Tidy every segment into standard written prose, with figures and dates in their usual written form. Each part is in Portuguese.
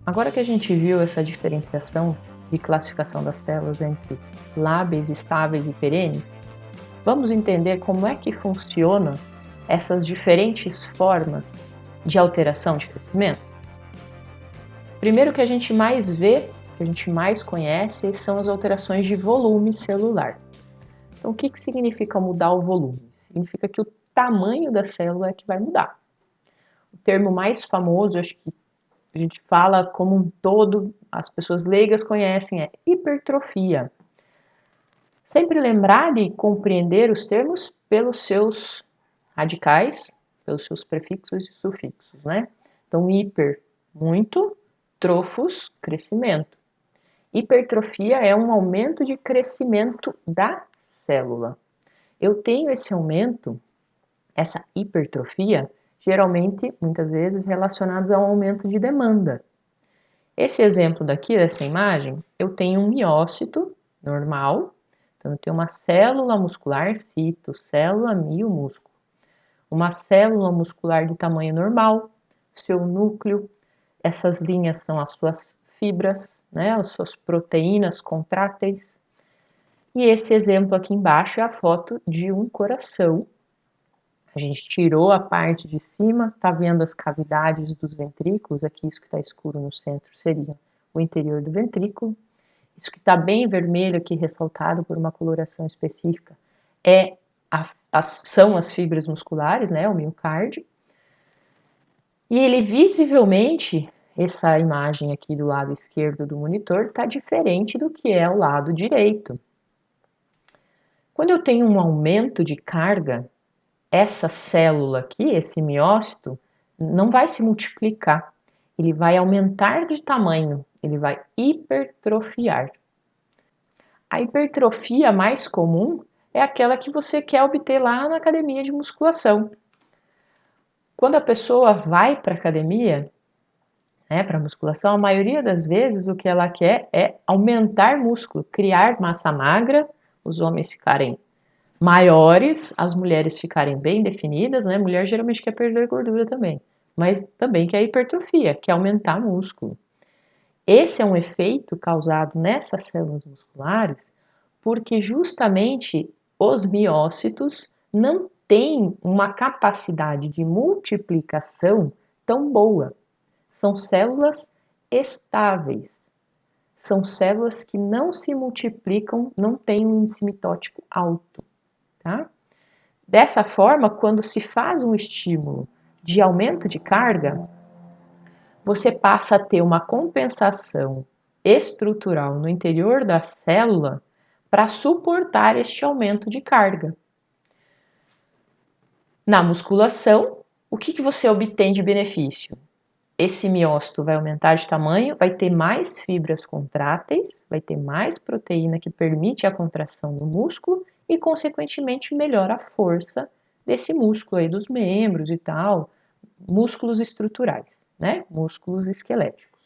Agora que a gente viu essa diferenciação de classificação das células entre lábeis, estáveis e perenes, vamos entender como é que funcionam essas diferentes formas de alteração de crescimento? Primeiro, que a gente mais vê, que a gente mais conhece, são as alterações de volume celular. Então, o que significa mudar o volume? Significa que o tamanho da célula é que vai mudar. O termo mais famoso, acho que a gente fala como um todo, as pessoas leigas conhecem, é hipertrofia. Sempre lembrar de compreender os termos pelos seus radicais, pelos seus prefixos e sufixos, né? Então, hiper, muito, trofos, crescimento. Hipertrofia é um aumento de crescimento da célula. Eu tenho esse aumento, essa hipertrofia, geralmente, muitas vezes, relacionados ao aumento de demanda. Esse exemplo daqui, dessa imagem, eu tenho um miócito normal, então eu tenho uma célula muscular, cito, célula miomúsculo. Uma célula muscular de tamanho normal, seu núcleo, essas linhas são as suas fibras, né, as suas proteínas contráteis. E esse exemplo aqui embaixo é a foto de um coração. A gente tirou a parte de cima, tá vendo as cavidades dos ventrículos, aqui isso que está escuro no centro seria o interior do ventrículo. Isso que está bem vermelho aqui, ressaltado por uma coloração específica, são as fibras musculares, né, o miocárdio. E ele visivelmente, essa imagem aqui do lado esquerdo do monitor, está diferente do que é o lado direito. Quando eu tenho um aumento de carga, essa célula aqui, esse miócito, não vai se multiplicar, ele vai aumentar de tamanho, ele vai hipertrofiar. A hipertrofia mais comum é aquela que você quer obter lá na academia de musculação. Quando a pessoa vai para a academia, né, para musculação, a maioria das vezes o que ela quer é aumentar músculo, criar massa magra, os homens ficarem maiores, as mulheres ficarem bem definidas, né? Mulher geralmente quer perder gordura também, mas também quer hipertrofia, quer aumentar músculo. Esse é um efeito causado nessas células musculares porque justamente os miócitos não têm uma capacidade de multiplicação tão boa. São células estáveis. São células que não se multiplicam, não têm um índice mitótico alto. Tá? Dessa forma, quando se faz um estímulo de aumento de carga, você passa a ter uma compensação estrutural no interior da célula para suportar este aumento de carga. Na musculação, o que você obtém de benefício? Esse miócito vai aumentar de tamanho, vai ter mais fibras contráteis, vai ter mais proteína que permite a contração do músculo e, consequentemente, melhora a força desse músculo aí dos membros e tal, músculos estruturais, né? Músculos esqueléticos.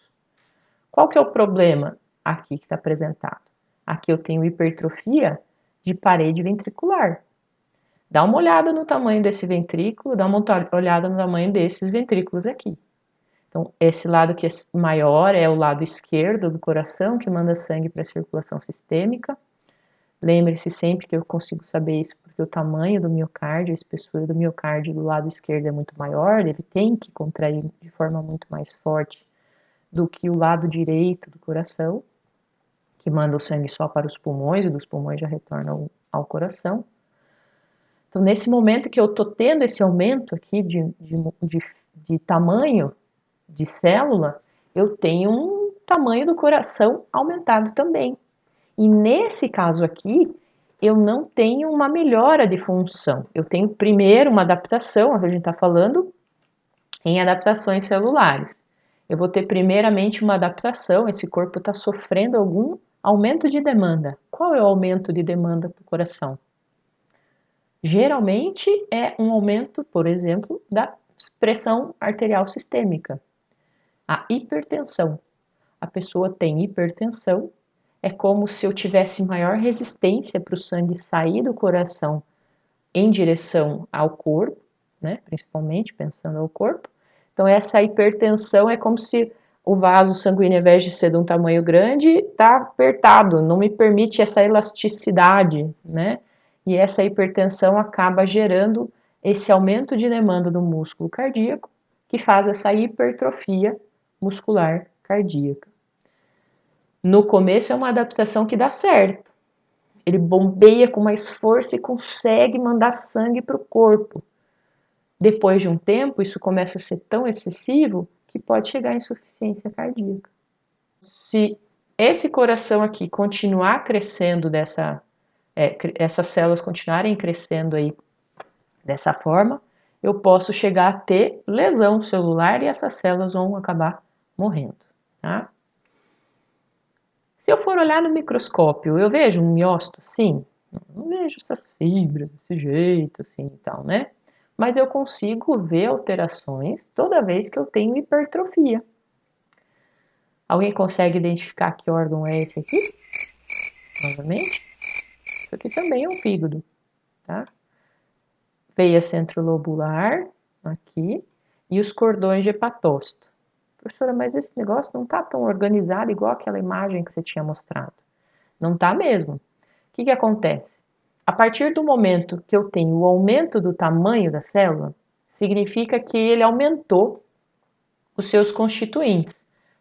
Qual que é o problema aqui que está apresentado? Aqui eu tenho hipertrofia de parede ventricular. Dá uma olhada no tamanho desse ventrículo, dá uma olhada no tamanho desses ventrículos aqui. Então, esse lado que é maior é o lado esquerdo do coração, que manda sangue para a circulação sistêmica. Lembre-se sempre que eu consigo saber isso porque o tamanho do miocárdio, a espessura do miocárdio do lado esquerdo é muito maior, ele tem que contrair de forma muito mais forte do que o lado direito do coração, que manda o sangue só para os pulmões e dos pulmões já retorna ao coração. Então, nesse momento que eu estou tendo esse aumento aqui de tamanho de célula, eu tenho um tamanho do coração aumentado também. E nesse caso aqui, eu não tenho uma melhora de função. Eu tenho primeiro uma adaptação, a gente está falando em adaptações celulares. Eu vou ter primeiramente uma adaptação, esse corpo está sofrendo algum aumento de demanda. Qual é o aumento de demanda para o coração? Geralmente é um aumento, por exemplo, da pressão arterial sistêmica. A hipertensão. A pessoa tem hipertensão, é como se eu tivesse maior resistência para o sangue sair do coração em direção ao corpo, né? Principalmente pensando ao corpo. Então, essa hipertensão é como se o vaso sanguíneo, ao invés de ser de um tamanho grande, está apertado, não me permite essa elasticidade, né? E essa hipertensão acaba gerando esse aumento de demanda do músculo cardíaco, que faz essa hipertrofia muscular cardíaca. No começo é uma adaptação que dá certo. Ele bombeia com mais força e consegue mandar sangue para o corpo. Depois de um tempo, isso começa a ser tão excessivo que pode chegar à insuficiência cardíaca. Se esse coração aqui continuar crescendo essas células continuarem crescendo aí dessa forma, eu posso chegar a ter lesão celular e essas células vão acabar morrendo, tá? Se eu for olhar no microscópio, eu vejo um miócito? Sim. Não vejo essas fibras desse jeito, assim e tal, né? Mas eu consigo ver alterações toda vez que eu tenho hipertrofia. Alguém consegue identificar que órgão é esse aqui? Novamente. Isso aqui também é um fígado, tá? Veia centrolobular, aqui, e os cordões de hepatócito. Professora, mas esse negócio não está tão organizado igual aquela imagem que você tinha mostrado. Não está mesmo. O que acontece? A partir do momento que eu tenho o aumento do tamanho da célula, significa que ele aumentou os seus constituintes,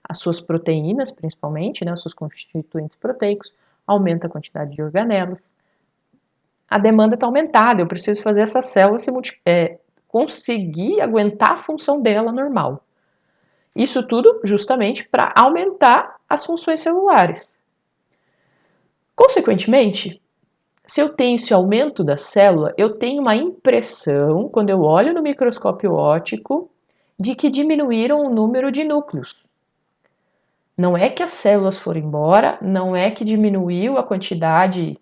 as suas proteínas, principalmente, né, os seus constituintes proteicos, aumenta a quantidade de organelas. A demanda está aumentada, eu preciso fazer essa célula conseguir aguentar a função dela normal. Isso tudo justamente para aumentar as funções celulares. Consequentemente, se eu tenho esse aumento da célula, eu tenho uma impressão, quando eu olho no microscópio óptico, de que diminuíram o número de núcleos. Não é que as células foram embora, não é que diminuiu a quantidade,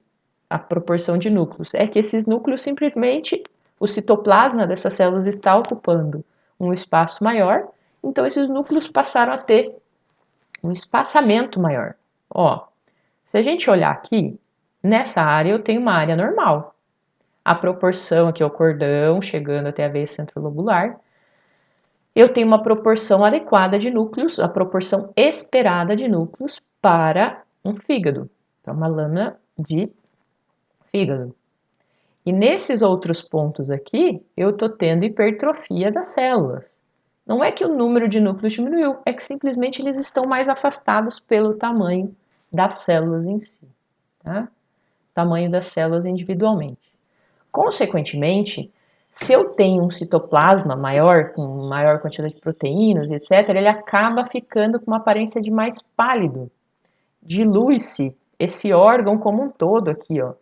a proporção de núcleos, é que esses núcleos simplesmente, o citoplasma dessas células está ocupando um espaço maior, então esses núcleos passaram a ter um espaçamento maior. Ó, se a gente olhar aqui, nessa área eu tenho uma área normal. A proporção aqui é o cordão chegando até a veia centrolobular. Eu tenho uma proporção adequada de núcleos, a proporção esperada de núcleos para um fígado, para uma lâmina de fígado. E nesses outros pontos aqui, eu estou tendo hipertrofia das células. Não é que o número de núcleos diminuiu, é que simplesmente eles estão mais afastados pelo tamanho das células em si, tá? Tamanho das células individualmente. Consequentemente, se eu tenho um citoplasma maior, com maior quantidade de proteínas, etc., ele acaba ficando com uma aparência de mais pálido. Dilui-se esse órgão como um todo aqui, ó.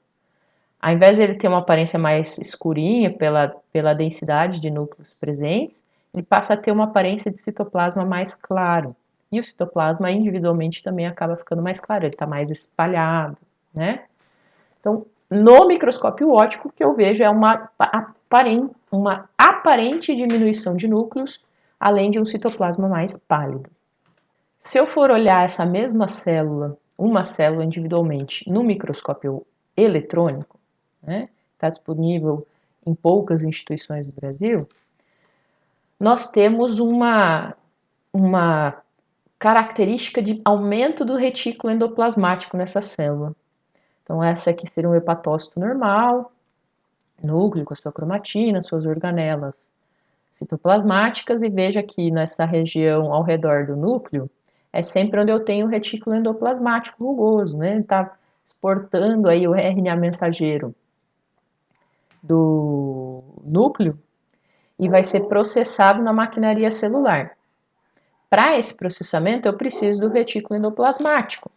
Ao invés de ele ter uma aparência mais escurinha pela densidade de núcleos presentes, ele passa a ter uma aparência de citoplasma mais claro. E o citoplasma individualmente também acaba ficando mais claro, ele está mais espalhado, né? Então, no microscópio óptico, o que eu vejo é uma aparente diminuição de núcleos, além de um citoplasma mais pálido. Se eu for olhar essa mesma célula, uma célula individualmente, no microscópio eletrônico, né, está disponível em poucas instituições do Brasil, nós temos uma característica de aumento do retículo endoplasmático nessa célula. Então, essa aqui seria um hepatócito normal, núcleo com a sua cromatina, suas organelas citoplasmáticas, e veja aqui nessa região ao redor do núcleo, é sempre onde eu tenho o retículo endoplasmático rugoso, né? Ele está exportando aí o RNA mensageiro do núcleo e vai ser processado na maquinaria celular. Para esse processamento, eu preciso do retículo endoplasmático.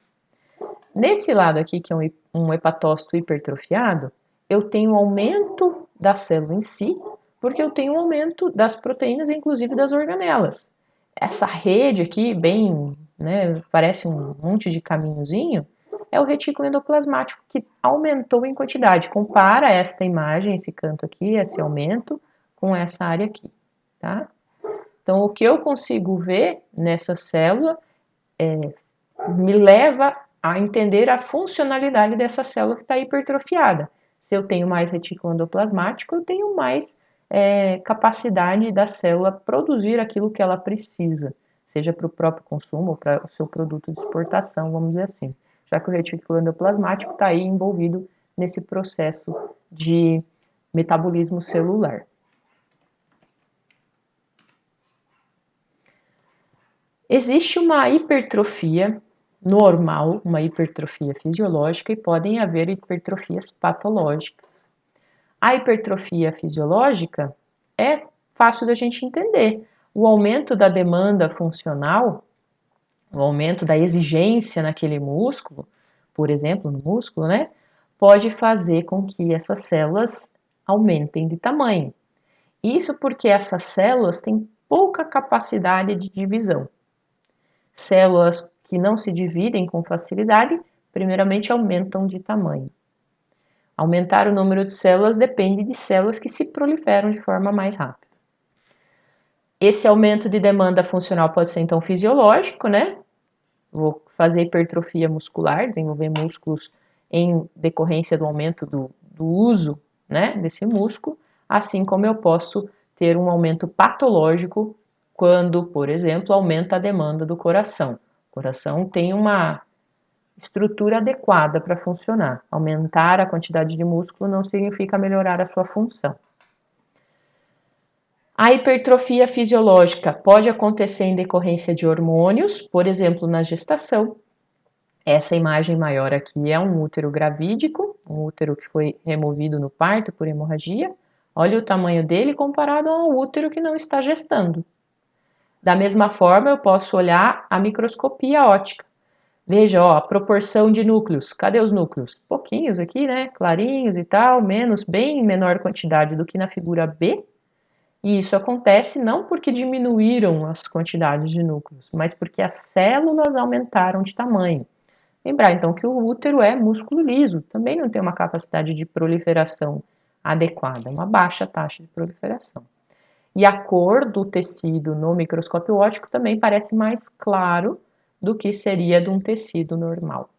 Nesse lado aqui, que é um hepatócito hipertrofiado, eu tenho um aumento da célula em si, porque eu tenho um aumento das proteínas, inclusive das organelas. Essa rede aqui, bem, né, parece um monte de caminhozinho, é o retículo endoplasmático que aumentou em quantidade. Compara esta imagem, esse canto aqui, esse aumento, com essa área aqui, tá? Então, o que eu consigo ver nessa célula me leva a entender a funcionalidade dessa célula que está hipertrofiada. Se eu tenho mais retículo endoplasmático, eu tenho mais capacidade da célula produzir aquilo que ela precisa. seja para o próprio consumo ou para o seu produto de exportação, vamos dizer assim, já que o retículo endoplasmático está aí envolvido nesse processo de metabolismo celular. Existe uma hipertrofia normal, uma hipertrofia fisiológica e podem haver hipertrofias patológicas. A hipertrofia fisiológica é fácil da gente entender. O aumento da demanda funcional, o aumento da exigência naquele músculo, por exemplo, no músculo, né, pode fazer com que essas células aumentem de tamanho. Isso porque essas células têm pouca capacidade de divisão. Células que não se dividem com facilidade, primeiramente aumentam de tamanho. Aumentar o número de células depende de células que se proliferam de forma mais rápida. Esse aumento de demanda funcional pode ser então fisiológico, né? Vou fazer hipertrofia muscular, desenvolver músculos em decorrência do aumento do uso, né, desse músculo, assim como eu posso ter um aumento patológico quando, por exemplo, aumenta a demanda do coração. O coração tem uma estrutura adequada para funcionar. Aumentar a quantidade de músculo não significa melhorar a sua função. A hipertrofia fisiológica pode acontecer em decorrência de hormônios, por exemplo, na gestação. Essa imagem maior aqui é um útero gravídico, um útero que foi removido no parto por hemorragia. Olha o tamanho dele comparado a um útero que não está gestando. Da mesma forma, eu posso olhar a microscopia óptica. Veja, ó, a proporção de núcleos. Cadê os núcleos? Pouquinhos aqui, né? Clarinhos e tal, menos, bem menor quantidade do que na figura B. E isso acontece não porque diminuíram as quantidades de núcleos, mas porque as células aumentaram de tamanho. Lembrar então que o útero é músculo liso, também não tem uma capacidade de proliferação adequada, uma baixa taxa de proliferação. E a cor do tecido no microscópio óptico também parece mais claro do que seria de um tecido normal.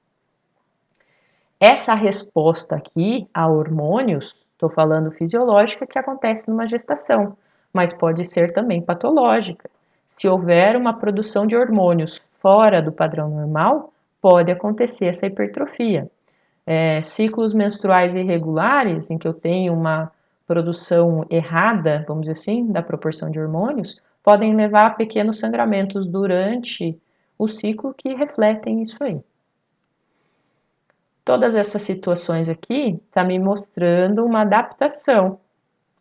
Essa resposta aqui a hormônios, estou falando fisiológica, que acontece numa gestação, mas pode ser também patológica. Se houver uma produção de hormônios fora do padrão normal, pode acontecer essa hipertrofia. Ciclos menstruais irregulares, em que eu tenho uma produção errada, vamos dizer assim, da proporção de hormônios, podem levar a pequenos sangramentos durante o ciclo que refletem isso aí. Todas essas situações aqui estão me mostrando uma adaptação,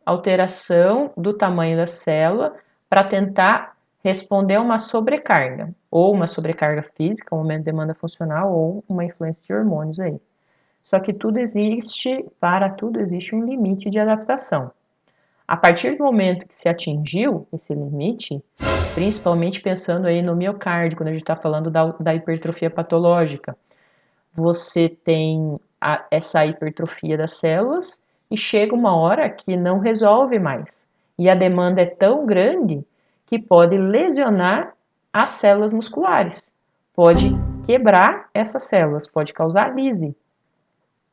alteração do tamanho da célula para tentar responder a uma sobrecarga, ou uma sobrecarga física, um aumento de demanda funcional, ou uma influência de hormônios aí. Só que para tudo existe um limite de adaptação. A partir do momento que se atingiu esse limite, principalmente pensando aí no miocárdio, quando a gente está falando da hipertrofia patológica, você tem essa hipertrofia das células e chega uma hora que não resolve mais. E a demanda é tão grande que pode lesionar as células musculares, pode quebrar essas células, pode causar lise.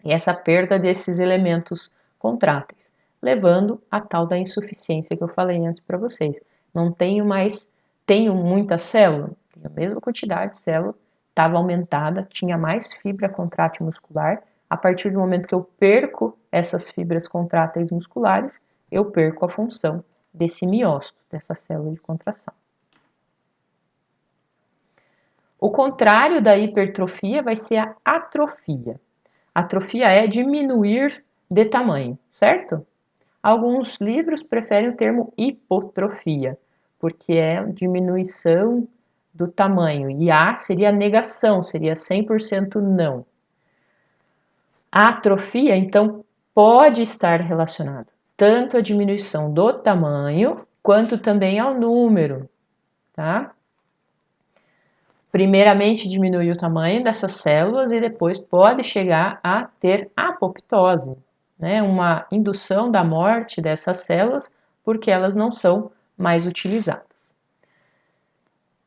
E essa perda desses elementos contráteis, levando a tal da insuficiência que eu falei antes para vocês. Não tenho muita célula, tenho a mesma quantidade de célula, estava aumentada, tinha mais fibra contrátil muscular. A partir do momento que eu perco essas fibras contráteis musculares, eu perco a função desse miócito, dessa célula de contração. O contrário da hipertrofia vai ser a atrofia. Atrofia é diminuir de tamanho, certo? Alguns livros preferem o termo hipotrofia, porque é diminuição do tamanho. E A seria negação, seria 100% não. A atrofia, então, pode estar relacionada tanto à diminuição do tamanho, quanto também ao número, tá? Primeiramente diminui o tamanho dessas células e depois pode chegar a ter apoptose, né? Uma indução da morte dessas células porque elas não são mais utilizadas.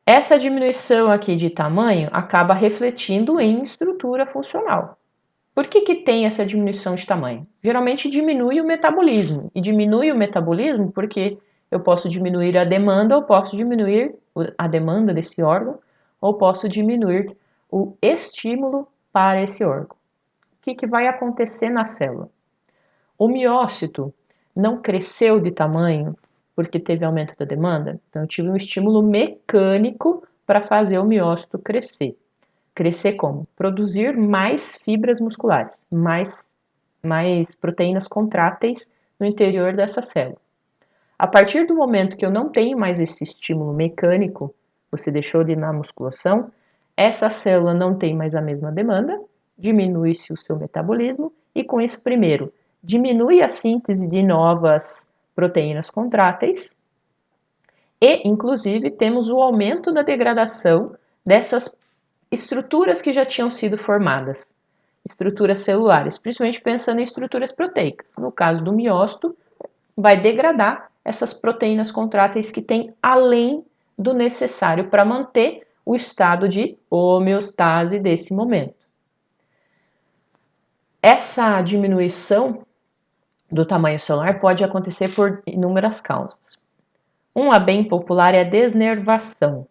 Essa diminuição aqui de tamanho acaba refletindo em estrutura funcional. Por que tem essa diminuição de tamanho? Geralmente diminui o metabolismo, e diminui o metabolismo porque Eu posso diminuir a demanda, ou posso diminuir a demanda desse órgão, ou posso diminuir o estímulo para esse órgão. O que vai acontecer na célula? O miócito não cresceu de tamanho porque teve aumento da demanda, então eu tive um estímulo mecânico para fazer o miócito crescer. Crescer como? Produzir mais fibras musculares, mais proteínas contráteis no interior dessa célula. A partir do momento que eu não tenho mais esse estímulo mecânico, você deixou de ir na musculação, essa célula não tem mais a mesma demanda, diminui-se o seu metabolismo e com isso, primeiro, diminui a síntese de novas proteínas contráteis e, inclusive, temos o aumento da degradação dessas estruturas que já tinham sido formadas, estruturas celulares, principalmente pensando em estruturas proteicas. No caso do miócito, vai degradar essas proteínas contráteis que tem além do necessário para manter o estado de homeostase desse momento. Essa diminuição do tamanho celular pode acontecer por inúmeras causas. Uma bem popular é a desnervação.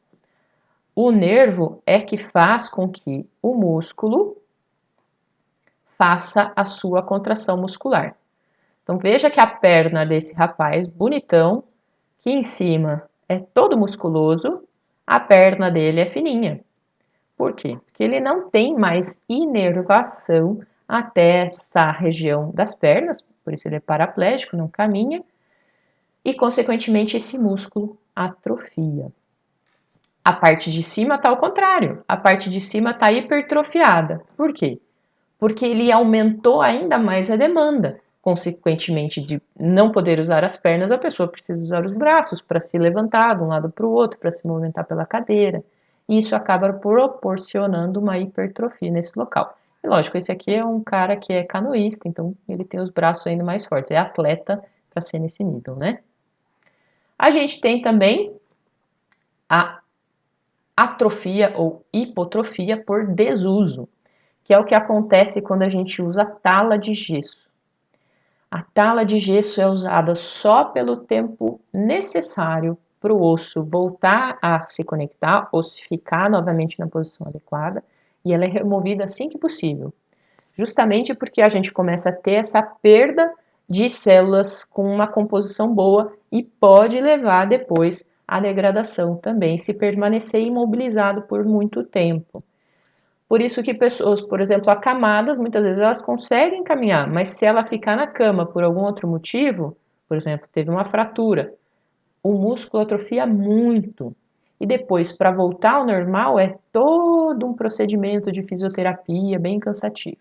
O nervo é que faz com que o músculo faça a sua contração muscular. Então veja que a perna desse rapaz bonitão, que em cima é todo musculoso, a perna dele é fininha. Por quê? Porque ele não tem mais inervação até essa região das pernas, por isso ele é paraplégico, não caminha, e consequentemente esse músculo atrofia. A parte de cima está ao contrário, a parte de cima está hipertrofiada. Por quê? Porque ele aumentou ainda mais a demanda. Consequentemente, de não poder usar as pernas, a pessoa precisa usar os braços para se levantar de um lado para o outro, para se movimentar pela cadeira. E isso acaba proporcionando uma hipertrofia nesse local. E lógico, esse aqui é um cara que é canoísta, então ele tem os braços ainda mais fortes. É atleta para ser nesse nível, né? A gente tem também a atrofia ou hipotrofia por desuso, que é o que acontece quando a gente usa tala de gesso. A tala de gesso é usada só pelo tempo necessário para o osso voltar a se conectar, ossificar novamente na posição adequada, e ela é removida assim que possível. Justamente porque a gente começa a ter essa perda de células com uma composição boa e pode levar depois à degradação também, se permanecer imobilizado por muito tempo. Por isso que pessoas, por exemplo, acamadas, muitas vezes elas conseguem caminhar, mas se ela ficar na cama por algum outro motivo, por exemplo, teve uma fratura, o músculo atrofia muito. E depois, para voltar ao normal, é todo um procedimento de fisioterapia bem cansativo.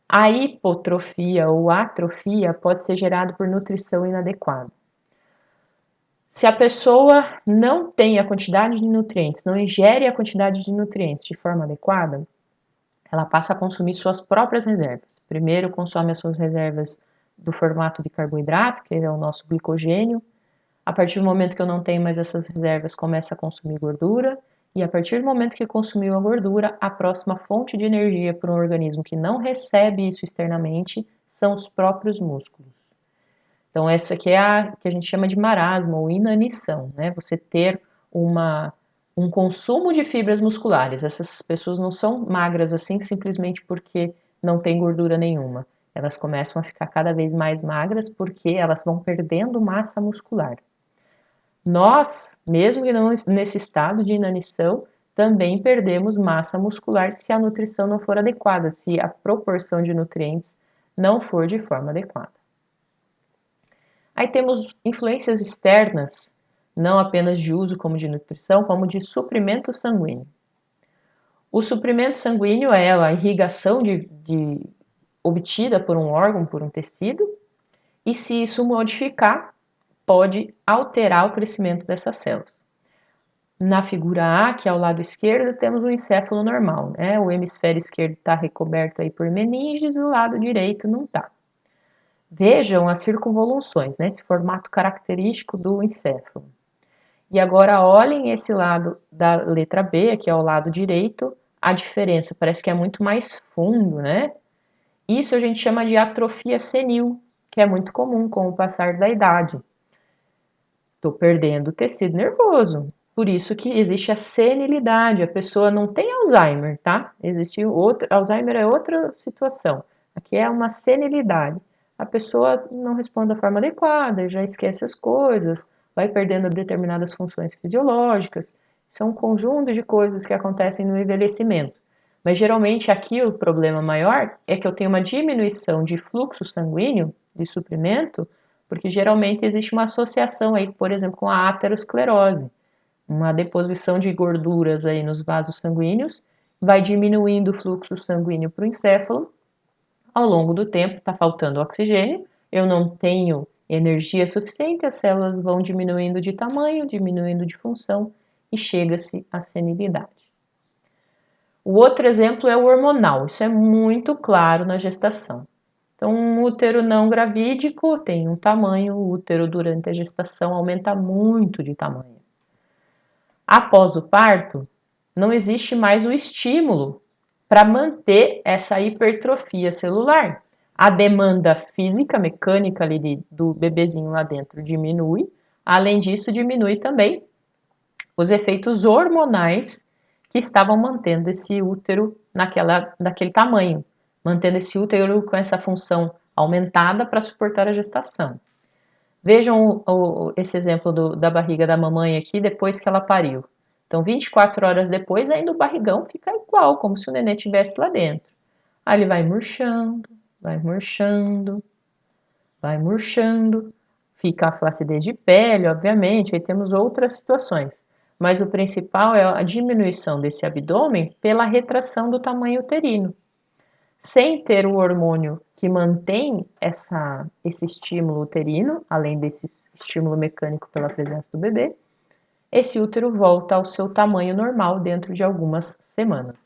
A hipotrofia ou atrofia pode ser gerada por nutrição inadequada. Se a pessoa não tem a quantidade de nutrientes, não ingere a quantidade de nutrientes de forma adequada, ela passa a consumir suas próprias reservas. Primeiro consome as suas reservas do formato de carboidrato, que é o nosso glicogênio. A partir do momento que eu não tenho mais essas reservas, começa a consumir gordura. E a partir do momento que consumiu a gordura, a próxima fonte de energia para um organismo que não recebe isso externamente são os próprios músculos. Então, essa aqui é a que a gente chama de marasmo ou inanição, né? Você ter um consumo de fibras musculares. Essas pessoas não são magras assim simplesmente porque não tem gordura nenhuma. Elas começam a ficar cada vez mais magras porque elas vão perdendo massa muscular. Nós, mesmo que não nesse estado de inanição, também perdemos massa muscular se a nutrição não for adequada, se a proporção de nutrientes não for de forma adequada. Aí temos influências externas, não apenas de uso como de nutrição, como de suprimento sanguíneo. O suprimento sanguíneo é a irrigação obtida por um órgão, por um tecido, e se isso modificar, pode alterar o crescimento dessas células. Na figura A, que é ao lado esquerdo, temos o encéfalo normal, né? O hemisfério esquerdo está recoberto aí por meninges, o lado direito não está. Vejam as circunvoluções, né? Esse formato característico do encéfalo. E agora olhem esse lado da letra B, aqui ao lado direito, a diferença parece que é muito mais fundo, né? Isso a gente chama de atrofia senil, que é muito comum com o passar da idade. Estou perdendo tecido nervoso. Por isso que existe a senilidade. A pessoa não tem Alzheimer, tá? Existe outro, Alzheimer é outra situação. Aqui é uma senilidade. A pessoa não responde da forma adequada, já esquece as coisas, vai perdendo determinadas funções fisiológicas. Isso é um conjunto de coisas que acontecem no envelhecimento. Mas geralmente aqui o problema maior é que eu tenho uma diminuição de fluxo sanguíneo, de suprimento, porque geralmente existe uma associação aí, por exemplo, com a aterosclerose, uma deposição de gorduras aí nos vasos sanguíneos, vai diminuindo o fluxo sanguíneo para o encéfalo, ao longo do tempo está faltando oxigênio, eu não tenho energia suficiente, as células vão diminuindo de tamanho, diminuindo de função e chega-se à senilidade. O outro exemplo é o hormonal, isso é muito claro na gestação. Então, um útero não gravídico tem um tamanho, o útero durante a gestação aumenta muito de tamanho. Após o parto, não existe mais o estímulo para manter essa hipertrofia celular. A demanda física, mecânica ali do bebezinho lá dentro diminui. Além disso, diminui também os efeitos hormonais que estavam mantendo esse útero naquele tamanho, mantendo esse útero com essa função aumentada para suportar a gestação. Vejam esse exemplo da barriga da mamãe aqui depois que ela pariu. Então, 24 horas depois, ainda o barrigão fica igual, como se o neném estivesse lá dentro. Aí ele vai murchando, vai murchando, vai murchando, fica a flacidez de pele, obviamente, aí temos outras situações. Mas o principal é a diminuição desse abdômen pela retração do tamanho uterino. Sem ter o hormônio que mantém esse estímulo uterino, além desse estímulo mecânico pela presença do bebê, esse útero volta ao seu tamanho normal dentro de algumas semanas.